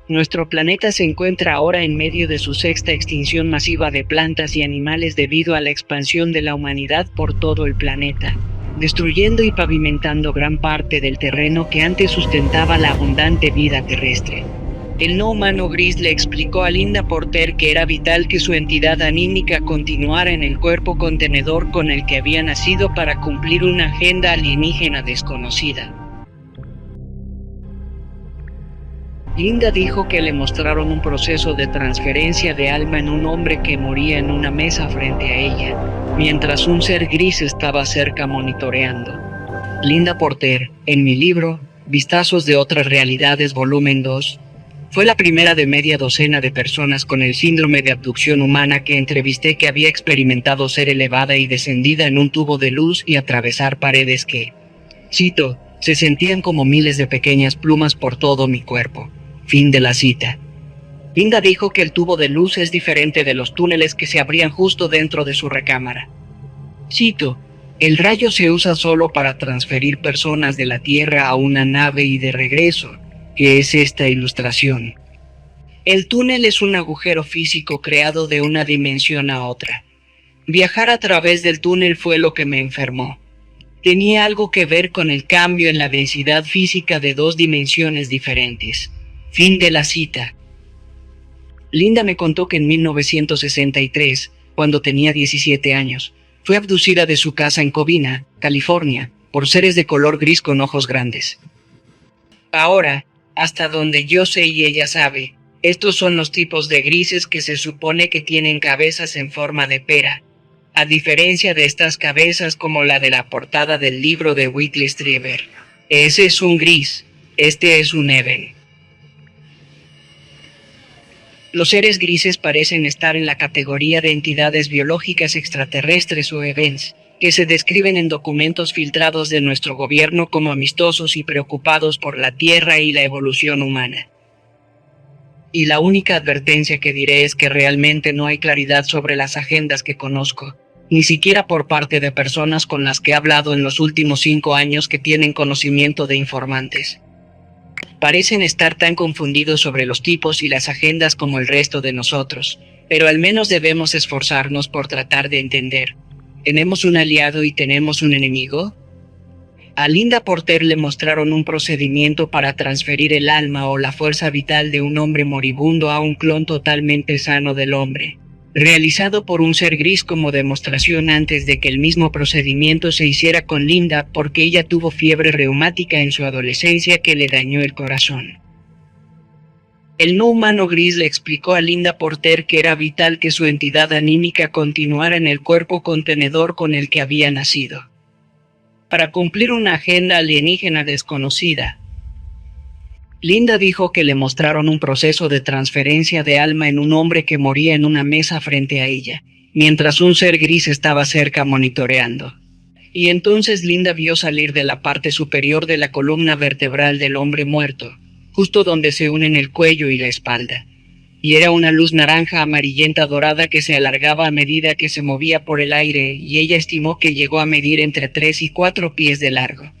Nuestro planeta se encuentra ahora en medio de su sexta extinción masiva de plantas y animales debido a la expansión de la humanidad por todo el planeta, destruyendo y pavimentando gran parte del terreno que antes sustentaba la abundante vida terrestre. El no humano gris le explicó a Linda Porter que era vital que su entidad anímica continuara en el cuerpo contenedor con el que había nacido para cumplir una agenda alienígena desconocida. Linda dijo que le mostraron un proceso de transferencia de alma en un hombre que moría en una mesa frente a ella, mientras un ser gris estaba cerca monitoreando. Linda Porter, en mi libro, Vistazos de otras realidades, volumen 2, fue la primera de media docena de personas con el síndrome de abducción humana que entrevisté que había experimentado ser elevada y descendida en un tubo de luz y atravesar paredes que, cito, se sentían como miles de pequeñas plumas por todo mi cuerpo. Fin de la cita. Linda dijo que el tubo de luz es diferente de los túneles que se abrían justo dentro de su recámara. Cito, el rayo se usa solo para transferir personas de la Tierra a una nave y de regreso, que es esta ilustración. El túnel es un agujero físico creado de una dimensión a otra. Viajar a través del túnel fue lo que me enfermó. Tenía algo que ver con el cambio en la densidad física de dos dimensiones diferentes. Fin de la cita. Linda me contó que en 1963, cuando tenía 17 años, fue abducida de su casa en Covina, California, por seres de color gris con ojos grandes. Ahora, hasta donde yo sé y ella sabe, estos son los tipos de grises que se supone que tienen cabezas en forma de pera, a diferencia de estas cabezas como la de la portada del libro de Whitley Strieber. Ese es un gris, este es un Even. Los seres grises parecen estar en la categoría de entidades biológicas extraterrestres o EVENs, que se describen en documentos filtrados de nuestro gobierno como amistosos y preocupados por la Tierra y la evolución humana. Y la única advertencia que diré es que realmente no hay claridad sobre las agendas que conozco, ni siquiera por parte de personas con las que he hablado en los últimos 5 años que tienen conocimiento de informantes. Parecen estar tan confundidos sobre los tipos y las agendas como el resto de nosotros, pero al menos debemos esforzarnos por tratar de entender. ¿Tenemos un aliado y tenemos un enemigo? A Linda Porter le mostraron un procedimiento para transferir el alma o la fuerza vital de un hombre moribundo a un clon totalmente sano del hombre, realizado por un ser gris como demostración antes de que el mismo procedimiento se hiciera con Linda porque ella tuvo fiebre reumática en su adolescencia que le dañó el corazón. El no humano gris le explicó a Linda Porter que era vital que su entidad anímica continuara en el cuerpo contenedor con el que había nacido, para cumplir una agenda alienígena desconocida. Linda dijo que le mostraron un proceso de transferencia de alma en un hombre que moría en una mesa frente a ella, mientras un ser gris estaba cerca monitoreando. Y entonces Linda vio salir de la parte superior de la columna vertebral del hombre muerto, justo donde se unen el cuello y la espalda. Y era una luz naranja amarillenta dorada que se alargaba a medida que se movía por el aire, y ella estimó que llegó a medir entre 3 y 4 pies de largo.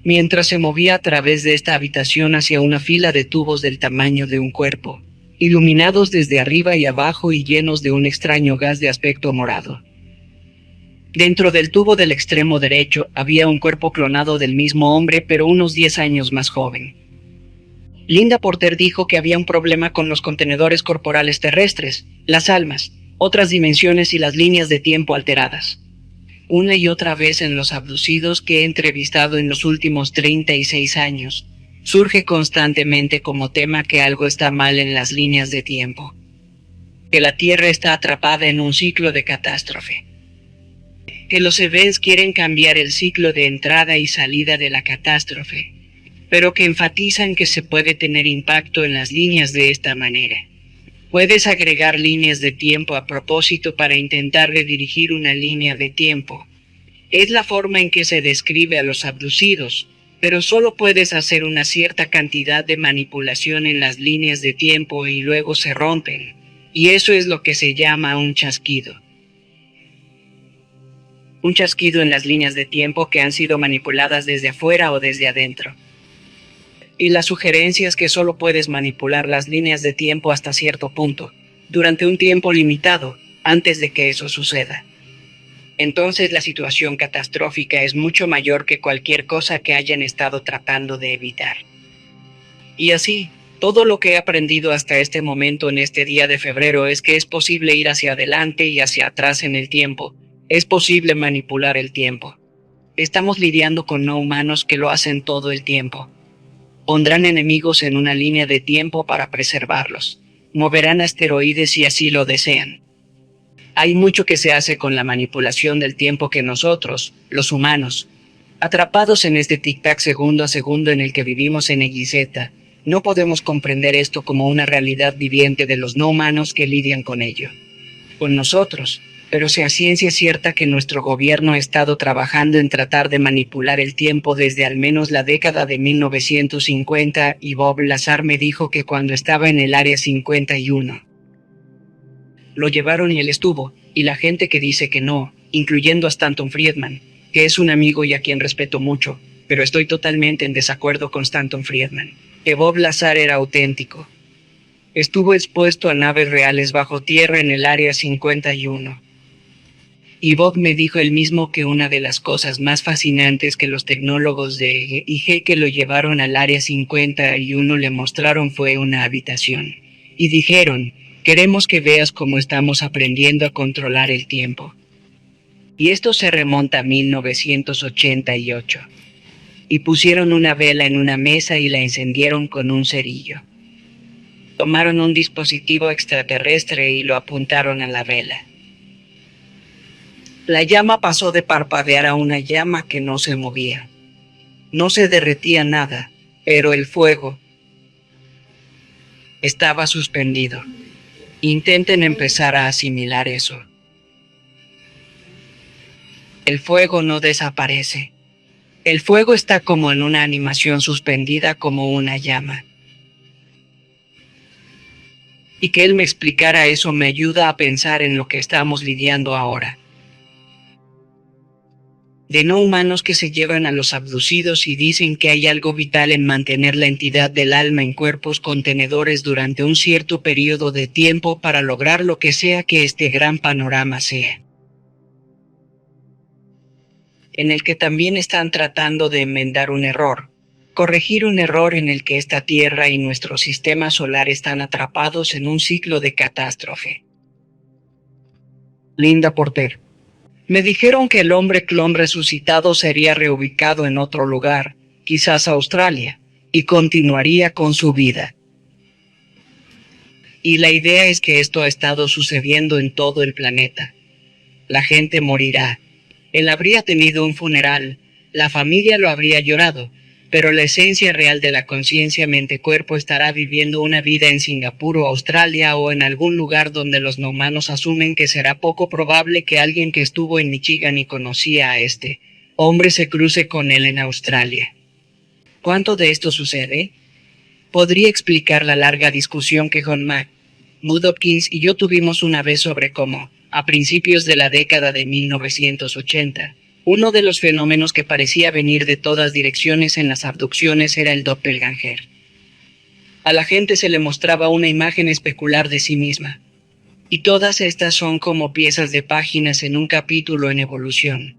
Mientras se movía a través de esta habitación hacia una fila de tubos del tamaño de un cuerpo, iluminados desde arriba y abajo y llenos de un extraño gas de aspecto morado. Dentro del tubo del extremo derecho había un cuerpo clonado del mismo hombre, pero unos 10 años más joven. Linda Porter dijo que había un problema con los contenedores corporales terrestres, las almas, otras dimensiones y las líneas de tiempo alteradas. Una y otra vez en los abducidos que he entrevistado en los últimos 36 años, surge constantemente como tema que algo está mal en las líneas de tiempo. Que la Tierra está atrapada en un ciclo de catástrofe. Que los EVENs quieren cambiar el ciclo de entrada y salida de la catástrofe, pero que enfatizan que se puede tener impacto en las líneas de esta manera. Puedes agregar líneas de tiempo a propósito para intentar redirigir una línea de tiempo. Es la forma en que se describe a los abducidos, pero solo puedes hacer una cierta cantidad de manipulación en las líneas de tiempo y luego se rompen. Y eso es lo que se llama un chasquido. Un chasquido en las líneas de tiempo que han sido manipuladas desde afuera o desde adentro. Y la sugerencia es que solo puedes manipular las líneas de tiempo hasta cierto punto, durante un tiempo limitado, antes de que eso suceda. Entonces la situación catastrófica es mucho mayor que cualquier cosa que hayan estado tratando de evitar. Y así, todo lo que he aprendido hasta este momento en este día de febrero es que es posible ir hacia adelante y hacia atrás en el tiempo. Es posible manipular el tiempo. Estamos lidiando con no humanos que lo hacen todo el tiempo. Pondrán enemigos en una línea de tiempo para preservarlos. Moverán asteroides si así lo desean. Hay mucho que se hace con la manipulación del tiempo que nosotros, los humanos, atrapados en este tic-tac segundo a segundo en el que vivimos en XZ, no podemos comprender esto como una realidad viviente de los no humanos que lidian con ello. Con nosotros, pero sea ciencia cierta que nuestro gobierno ha estado trabajando en tratar de manipular el tiempo desde al menos la década de 1950 y Bob Lazar me dijo que cuando estaba en el Área 51. Lo llevaron y él estuvo, y la gente que dice que no, incluyendo a Stanton Friedman, que es un amigo y a quien respeto mucho, pero estoy totalmente en desacuerdo con Stanton Friedman, que Bob Lazar era auténtico. Estuvo expuesto a naves reales bajo tierra en el Área 51. Y Bob me dijo él mismo que una de las cosas más fascinantes que los tecnólogos de IG que lo llevaron al Área 51 le mostraron fue una habitación. Y dijeron, queremos que veas cómo estamos aprendiendo a controlar el tiempo. Y esto se remonta a 1988. Y pusieron una vela en una mesa y la encendieron con un cerillo. Tomaron un dispositivo extraterrestre y lo apuntaron a la vela. La llama pasó de parpadear a una llama que no se movía. No se derretía nada, pero el fuego estaba suspendido. Intenten empezar a asimilar eso. El fuego no desaparece. El fuego está como en una animación suspendida como una llama. Y que él me explicara eso me ayuda a pensar en lo que estamos lidiando ahora. De no humanos que se llevan a los abducidos y dicen que hay algo vital en mantener la entidad del alma en cuerpos contenedores durante un cierto periodo de tiempo para lograr lo que sea que este gran panorama sea. En el que también están tratando de enmendar un error, corregir un error en el que esta Tierra y nuestro sistema solar están atrapados en un ciclo de catástrofe. Linda Porter. Me dijeron que el hombre clon resucitado sería reubicado en otro lugar, quizás Australia, y continuaría con su vida. Y la idea es que esto ha estado sucediendo en todo el planeta. La gente morirá. Él habría tenido un funeral, la familia lo habría llorado, pero la esencia real de la conciencia mente-cuerpo estará viviendo una vida en Singapur o Australia o en algún lugar donde los no humanos asumen que será poco probable que alguien que estuvo en Michigan y conocía a este hombre se cruce con él en Australia. ¿Cuánto de esto sucede? Podría explicar la larga discusión que John Hopkins y yo tuvimos una vez sobre cómo, a principios de la década de 1980, uno de los fenómenos que parecía venir de todas direcciones en las abducciones era el doppelganger. A la gente se le mostraba una imagen especular de sí misma. Y todas estas son como piezas de páginas en un capítulo en evolución.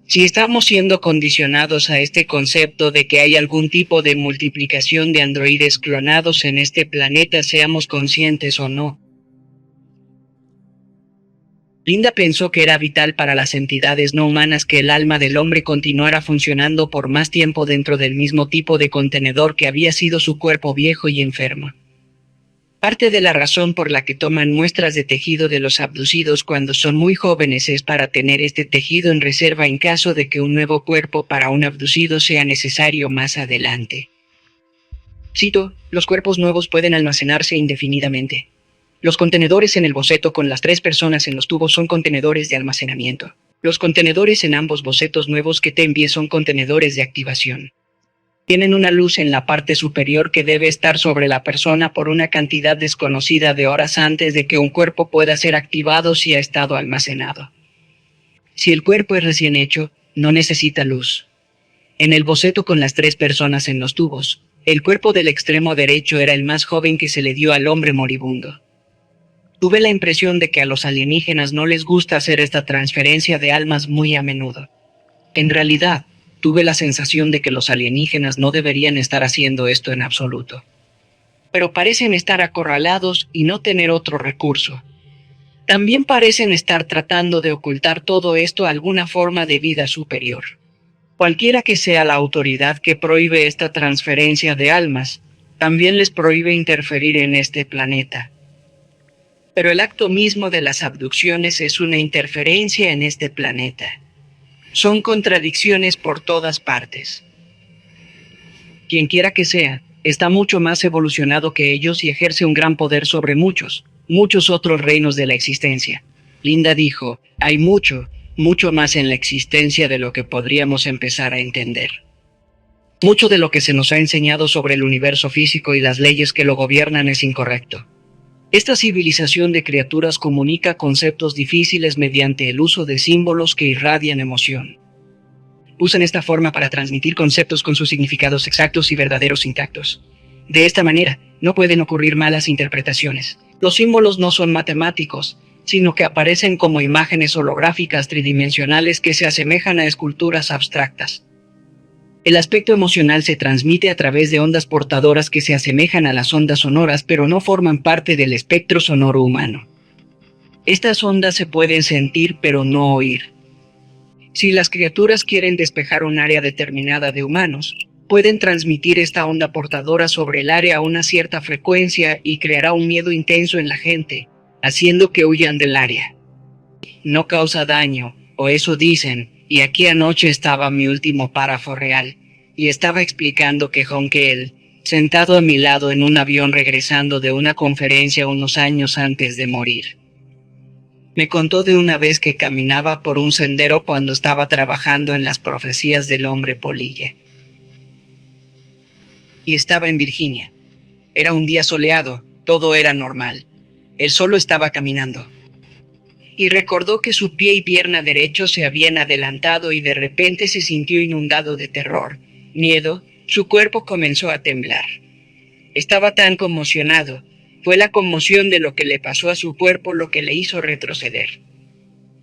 Si estamos siendo condicionados a este concepto de que hay algún tipo de multiplicación de androides clonados en este planeta, seamos conscientes o no. Linda pensó que era vital para las entidades no humanas que el alma del hombre continuara funcionando por más tiempo dentro del mismo tipo de contenedor que había sido su cuerpo viejo y enfermo. Parte de la razón por la que toman muestras de tejido de los abducidos cuando son muy jóvenes es para tener este tejido en reserva en caso de que un nuevo cuerpo para un abducido sea necesario más adelante. Cito, los cuerpos nuevos pueden almacenarse indefinidamente. Los contenedores en el boceto con las 3 personas en los tubos son contenedores de almacenamiento. Los contenedores en ambos bocetos nuevos que te envié son contenedores de activación. Tienen una luz en la parte superior que debe estar sobre la persona por una cantidad desconocida de horas antes de que un cuerpo pueda ser activado si ha estado almacenado. Si el cuerpo es recién hecho, no necesita luz. En el boceto con las 3 personas en los tubos, El cuerpo del extremo derecho era el más joven que se le dio al hombre moribundo. Tuve la impresión de que a los alienígenas no les gusta hacer esta transferencia de almas muy a menudo. En realidad, tuve la sensación de que los alienígenas no deberían estar haciendo esto en absoluto. Pero parecen estar acorralados y no tener otro recurso. También parecen estar tratando de ocultar todo esto a alguna forma de vida superior. Cualquiera que sea la autoridad que prohíbe esta transferencia de almas, también les prohíbe interferir en este planeta. Pero el acto mismo de las abducciones es una interferencia en este planeta. Son contradicciones por todas partes. Quien quiera que sea, está mucho más evolucionado que ellos y ejerce un gran poder sobre muchos otros reinos de la existencia. Linda dijo, hay mucho más en la existencia de lo que podríamos empezar a entender. Mucho de lo que se nos ha enseñado sobre el universo físico y las leyes que lo gobiernan es incorrecto. Esta civilización de criaturas comunica conceptos difíciles mediante el uso de símbolos que irradian emoción. Usan esta forma para transmitir conceptos con sus significados exactos y verdaderos intactos. De esta manera, no pueden ocurrir malas interpretaciones. Los símbolos no son matemáticos, sino que aparecen como imágenes holográficas tridimensionales que se asemejan a esculturas abstractas. El aspecto emocional se transmite a través de ondas portadoras que se asemejan a las ondas sonoras pero no forman parte del espectro sonoro humano. Estas ondas se pueden sentir pero no oír. Si las criaturas quieren despejar un área determinada de humanos, pueden transmitir esta onda portadora sobre el área a una cierta frecuencia y creará un miedo intenso en la gente, haciendo que huyan del área. No causa daño, o eso dicen, y aquí anoche estaba mi último párrafo real, y estaba explicando que Honkel, sentado a mi lado en un avión regresando de una conferencia unos años antes de morir, me contó de una vez que caminaba por un sendero cuando estaba trabajando en las profecías del hombre polilla. Y estaba en Virginia. Era un día soleado, todo era normal. Él solo estaba caminando. Y recordó que su pie y pierna derecho se habían adelantado y de repente se sintió inundado de terror, miedo, su cuerpo comenzó a temblar. Estaba tan conmocionado. Fue la conmoción de lo que le pasó a su cuerpo lo que le hizo retroceder.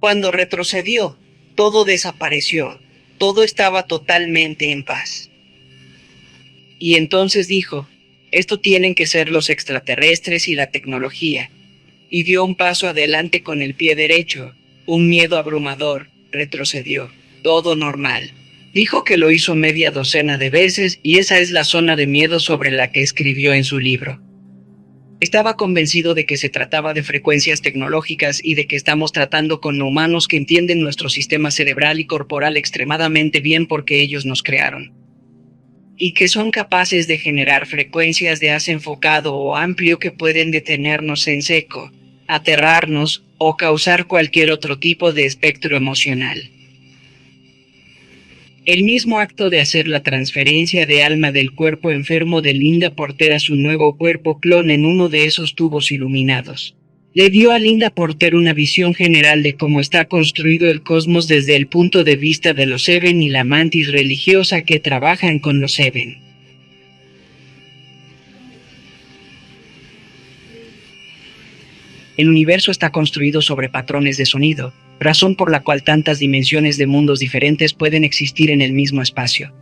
Cuando retrocedió, todo desapareció, todo estaba totalmente en paz. Y entonces dijo, esto tienen que ser los extraterrestres y la tecnología. Y dio un paso adelante con el pie derecho, un miedo abrumador, retrocedió, todo normal. Dijo que lo hizo media docena de veces y esa es la zona de miedo sobre la que escribió en su libro. Estaba convencido de que se trataba de frecuencias tecnológicas y de que estamos tratando con humanos que entienden nuestro sistema cerebral y corporal extremadamente bien porque ellos nos crearon. Y que son capaces de generar frecuencias de haz enfocado o amplio que pueden detenernos en seco, aterrarnos o causar cualquier otro tipo de espectro emocional. El mismo acto de hacer la transferencia de alma del cuerpo enfermo de Linda Porter a su nuevo cuerpo clon en uno de esos tubos iluminados, le dio a Linda Porter una visión general de cómo está construido el cosmos desde el punto de vista de los Seven y la mantis religiosa que trabajan con los Seven. El universo está construido sobre patrones de sonido, razón por la cual tantas dimensiones de mundos diferentes pueden existir en el mismo espacio.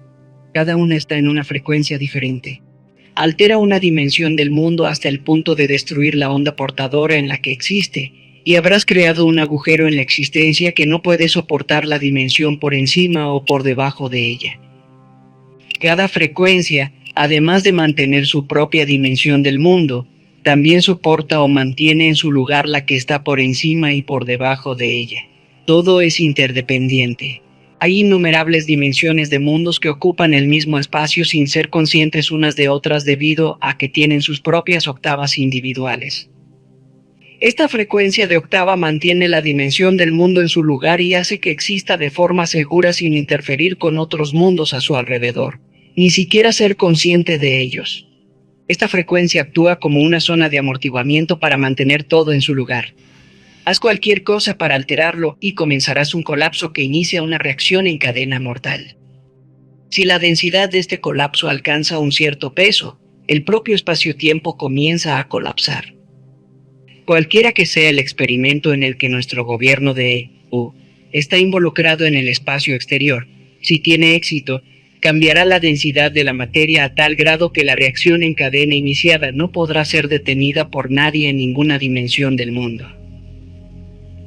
Cada una está en una frecuencia diferente. Altera una dimensión del mundo hasta el punto de destruir la onda portadora en la que existe, y habrás creado un agujero en la existencia que no puede soportar la dimensión por encima o por debajo de ella. Cada frecuencia, además de mantener su propia dimensión del mundo, también soporta o mantiene en su lugar la que está por encima y por debajo de ella. Todo es interdependiente. Hay innumerables dimensiones de mundos que ocupan el mismo espacio sin ser conscientes unas de otras debido a que tienen sus propias octavas individuales. Esta frecuencia de octava mantiene la dimensión del mundo en su lugar y hace que exista de forma segura sin interferir con otros mundos a su alrededor, ni siquiera ser consciente de ellos. Esta frecuencia actúa como una zona de amortiguamiento para mantener todo en su lugar. Haz cualquier cosa para alterarlo y comenzarás un colapso que inicia una reacción en cadena mortal. Si la densidad de este colapso alcanza un cierto peso, el propio espacio-tiempo comienza a colapsar. Cualquiera que sea el experimento en el que nuestro gobierno de EU está involucrado en el espacio exterior, si tiene éxito, cambiará la densidad de la materia a tal grado que la reacción en cadena iniciada no podrá ser detenida por nadie en ninguna dimensión del mundo.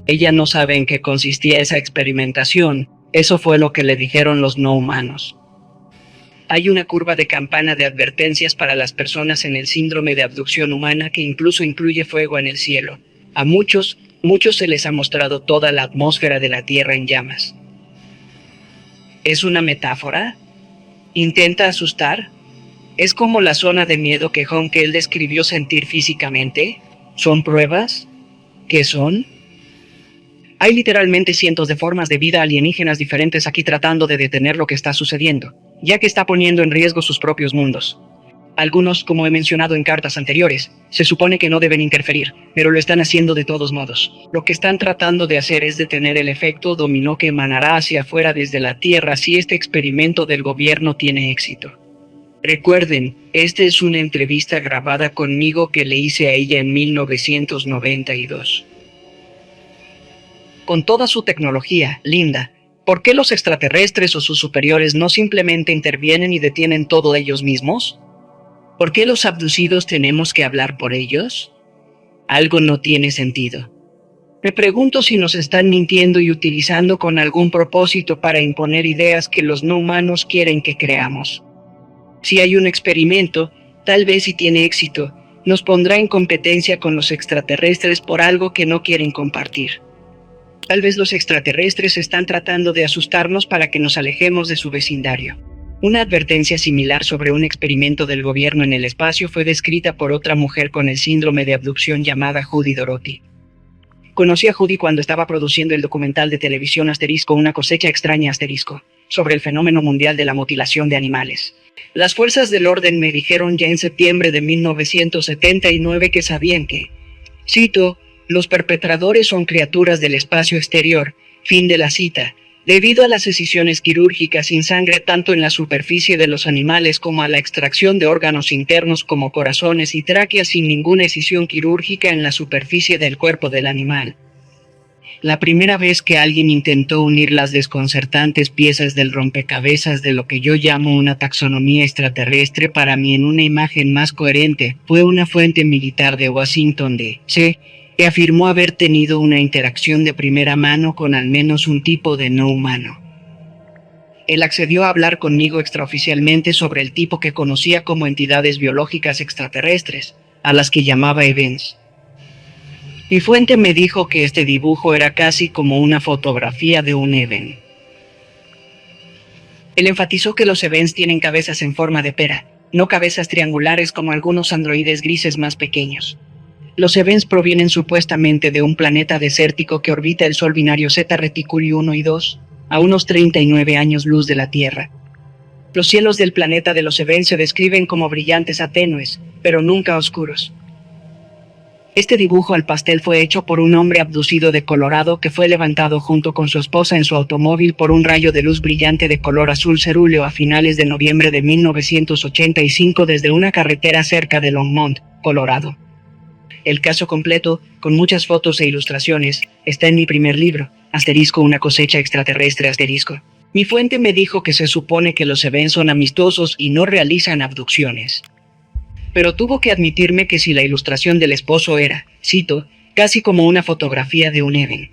Ella no sabe en qué consistía esa experimentación, eso fue lo que le dijeron los no humanos. Hay una curva de campana de advertencias para las personas en el síndrome de abducción humana que incluso incluye fuego en el cielo. A muchos se les ha mostrado toda la atmósfera de la Tierra en llamas. ¿Es una metáfora? ¿Intenta asustar? ¿Es como la zona de miedo que Honkel describió sentir físicamente? ¿Son pruebas? ¿Qué son? Hay literalmente cientos de formas de vida alienígenas diferentes aquí tratando de detener lo que está sucediendo, ya que está poniendo en riesgo sus propios mundos. Algunos, como he mencionado en cartas anteriores, se supone que no deben interferir, pero lo están haciendo de todos modos. Lo que están tratando de hacer es detener el efecto dominó que emanará hacia afuera desde la Tierra si este experimento del gobierno tiene éxito. Recuerden, esta es una entrevista grabada conmigo que le hice a ella en 1992. Con toda su tecnología, Linda, ¿por qué los extraterrestres o sus superiores no simplemente intervienen y detienen todo ellos mismos? ¿Por qué los abducidos tenemos que hablar por ellos? Algo no tiene sentido. Me pregunto si nos están mintiendo y utilizando con algún propósito para imponer ideas que los no humanos quieren que creamos. Si hay un experimento, tal vez si tiene éxito, nos pondrá en competencia con los extraterrestres por algo que no quieren compartir. Tal vez los extraterrestres están tratando de asustarnos para que nos alejemos de su vecindario. Una advertencia similar sobre un experimento del gobierno en el espacio fue descrita por otra mujer con el síndrome de abducción llamada Judy Dorothy. Conocí a Judy cuando estaba produciendo el documental de televisión Una cosecha extraña sobre el fenómeno mundial de la mutilación de animales. Las fuerzas del orden me dijeron ya en septiembre de 1979 que sabían que, cito, los perpetradores son criaturas del espacio exterior, fin de la cita, debido a las excisiones quirúrgicas sin sangre tanto en la superficie de los animales como a la extracción de órganos internos como corazones y tráqueas sin ninguna excisión quirúrgica en la superficie del cuerpo del animal. La primera vez que alguien intentó unir las desconcertantes piezas del rompecabezas de lo que yo llamo una taxonomía extraterrestre para mí en una imagen más coherente fue una fuente militar de Washington D.C., que afirmó haber tenido una interacción de primera mano con al menos un tipo de no humano. Él accedió a hablar conmigo extraoficialmente sobre el tipo que conocía como entidades biológicas extraterrestres, a las que llamaba Events. Mi fuente me dijo que este dibujo era casi como una fotografía de un Event. Él enfatizó que los Events tienen cabezas en forma de pera, no cabezas triangulares como algunos androides grises más pequeños. Los Events provienen supuestamente de un planeta desértico que orbita el Sol binario Zeta Reticuli 1 y 2, a unos 39 años luz de la Tierra. Los cielos del planeta de los Events se describen como brillantes a tenues, pero nunca oscuros. Este dibujo al pastel fue hecho por un hombre abducido de Colorado que fue levantado junto con su esposa en su automóvil por un rayo de luz brillante de color azul cerúleo a finales de noviembre de 1985 desde una carretera cerca de Longmont, Colorado. El caso completo, con muchas fotos e ilustraciones, está en mi primer libro, Una cosecha extraterrestre. Mi fuente me dijo que se supone que los Events son amistosos y no realizan abducciones. Pero tuvo que admitirme que si la ilustración del esposo era, cito, casi como una fotografía de un Event,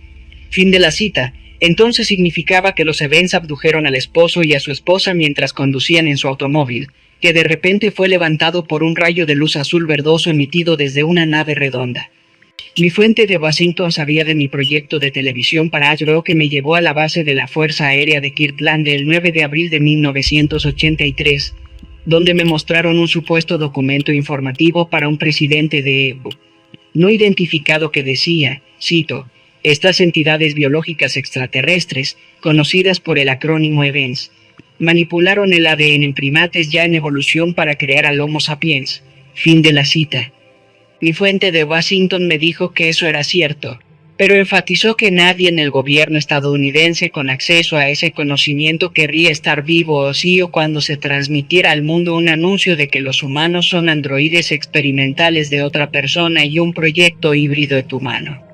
fin de la cita, entonces significaba que los Events abdujeron al esposo y a su esposa mientras conducían en su automóvil, que de repente fue levantado por un rayo de luz azul verdoso emitido desde una nave redonda. Mi fuente de Washington sabía de mi proyecto de televisión para HBO que me llevó a la base de la Fuerza Aérea de Kirtland el 9 de abril de 1983, donde me mostraron un supuesto documento informativo para un presidente de EU no identificado que decía, cito, estas entidades biológicas extraterrestres, conocidas por el acrónimo Events, manipularon el ADN en primates ya en evolución para crear al Homo sapiens. Fin de la cita. Mi fuente de Washington me dijo que eso era cierto. pero enfatizó que nadie en el gobierno estadounidense con acceso a ese conocimiento querría estar vivo o sí o cuando se transmitiera al mundo un anuncio de que los humanos son androides experimentales de otra persona y un proyecto híbrido humano.